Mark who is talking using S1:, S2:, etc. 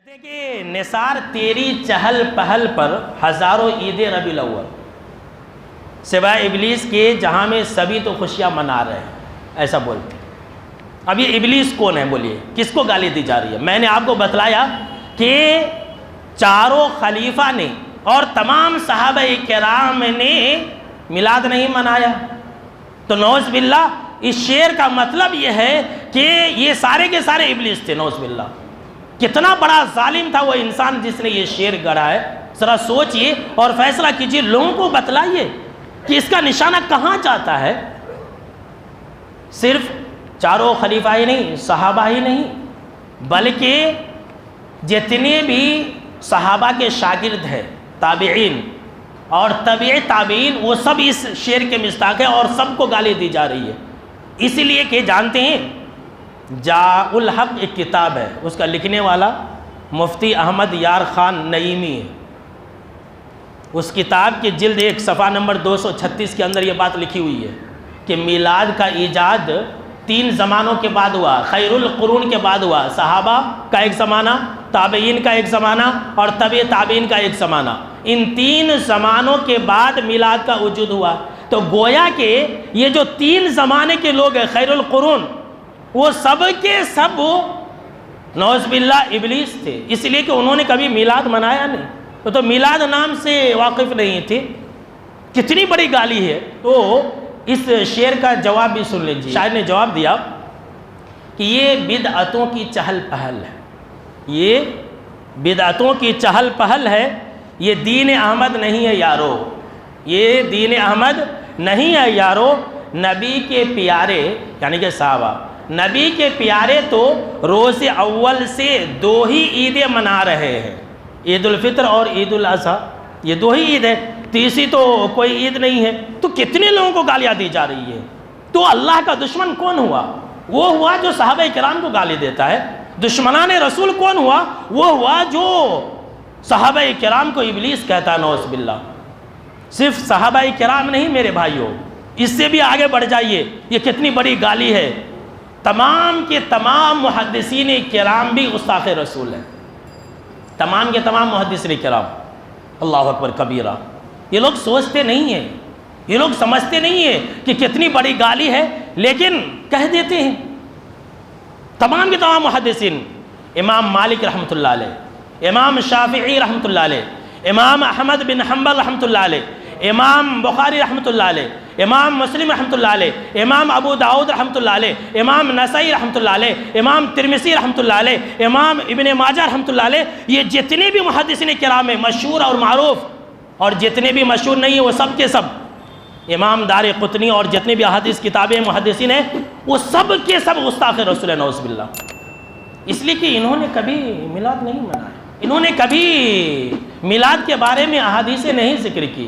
S1: کہتے ہیں کہ نثار تیری چہل پہل پر ہزاروں عید ربیع الاول، سوائے ابلیس کے جہاں میں سبھی تو خوشیاں منا رہے ہیں، ایسا بولتے ہیں۔ اب یہ ابلیس کون ہے بولیے، کس کو گالی دی جا رہی ہے؟ میں نے آپ کو بتلایا کہ چاروں خلیفہ نے اور تمام صحابہ کرام نے میلاد نہیں منایا، تو نعوذ باللہ اس شعر کا مطلب یہ ہے کہ یہ سارے کے سارے ابلیس تھے، نعوذ باللہ۔ کتنا بڑا ظالم تھا وہ انسان جس نے یہ شعر گڑھا ہے، ذرا سوچئے اور فیصلہ کیجئے، لوگوں کو بتلائیے کہ اس کا نشانہ کہاں جاتا ہے۔ صرف چاروں خلیفہ ہی نہیں، صحابہ ہی نہیں، بلکہ جتنے بھی صحابہ کے شاگرد ہیں، تابعین اور تبع تابعین، وہ سب اس شعر کے مستحق ہیں اور سب کو گالی دی جا رہی ہے۔ اسی لیے کہ جانتے ہیں جاء الحق ایک کتاب ہے، اس کا لکھنے والا مفتی احمد یار خان نعیمی ہے۔ اس کتاب کی جلد 1 صفحہ نمبر 236 کے اندر یہ بات لکھی ہوئی ہے کہ میلاد کا ایجاد 3 زمانوں کے بعد ہوا، خیر القرون کے بعد ہوا، صحابہ کا ایک زمانہ، تابعین کا ایک زمانہ اور تبع تابعین کا ایک زمانہ۔ ان 3 زمانوں کے بعد میلاد کا وجود ہوا۔ تو گویا کہ یہ جو 3 زمانے کے لوگ ہیں خیر القرون، وہ سب کے سب نعوذ باللہ ابلیس تھے، اس لیے کہ انہوں نے کبھی میلاد منایا نہیں، وہ تو میلاد نام سے واقف نہیں تھے۔ کتنی بڑی گالی ہے۔ تو اس شعر کا جواب بھی سن لیجیے۔ شاعر نے جواب دیا کہ یہ بدعتوں کی چہل پہل ہے، یہ بدعتوں کی چہل پہل ہے، یہ دین احمد نہیں ہے یارو، یہ دین احمد نہیں ہے یارو۔ نبی کے پیارے یعنی کہ صحابہ، نبی کے پیارے تو روز اول سے 2 ہی عیدیں منا رہے ہیں، عید الفطر اور عید الاضحیٰ، یہ 2 ہی عید ہے، تیسری تو کوئی عید نہیں ہے۔ تو کتنے لوگوں کو گالیاں دی جا رہی ہے۔ تو اللہ کا دشمن کون ہوا؟ وہ ہوا جو صحابہ کرام کو گالی دیتا ہے۔ دشمنان رسول کون ہوا؟ وہ ہوا جو صحابہ کرام کو ابلیس کہتا ہے، نعوذ باللہ۔ صرف صحابہ کرام نہیں میرے بھائیوں، اس سے بھی آگے بڑھ جائیے، یہ کتنی بڑی گالی ہے۔ تمام کے تمام محدثین کرام بھی گستاخ رسول ہیں، تمام کے تمام محدثین کرام۔ اللہ اکبر کبیرہ۔ یہ لوگ سوچتے نہیں ہیں، یہ لوگ سمجھتے نہیں ہیں کہ کتنی بڑی گالی ہے، لیکن کہہ دیتے ہیں۔ تمام کے تمام محدثین، امام مالک رحمۃ اللہ علیہ، امام شافعی رحمۃ اللہ علیہ، امام احمد بن حنبل رحمۃ اللہ علیہ، امام بخاری رحمۃ اللہ علیہ، امام مسلم رحمۃ اللہ علیہ، امام ابو داؤد رحمۃ اللہ علیہ، امام نسائی رحمۃ اللہ علیہ، امام ترمذی رحمۃ اللہ علیہ، امام ابن ماجہ رحمۃ اللہ علیہ، یہ جتنے بھی محدثین کرام ہیں مشہور اور معروف، اور جتنے بھی مشہور نہیں ہیں وہ سب کے سب، امام دار قطنی اور جتنے بھی احادیث کتابیں محدثین ہیں وہ سب کے سب گستاخ رسول ہیں، نعوذ باللہ۔ اس لیے کہ انہوں نے کبھی میلاد نہیں منایا، انہوں نے کبھی میلاد کے بارے میں احادیثیں نہیں ذکر کی۔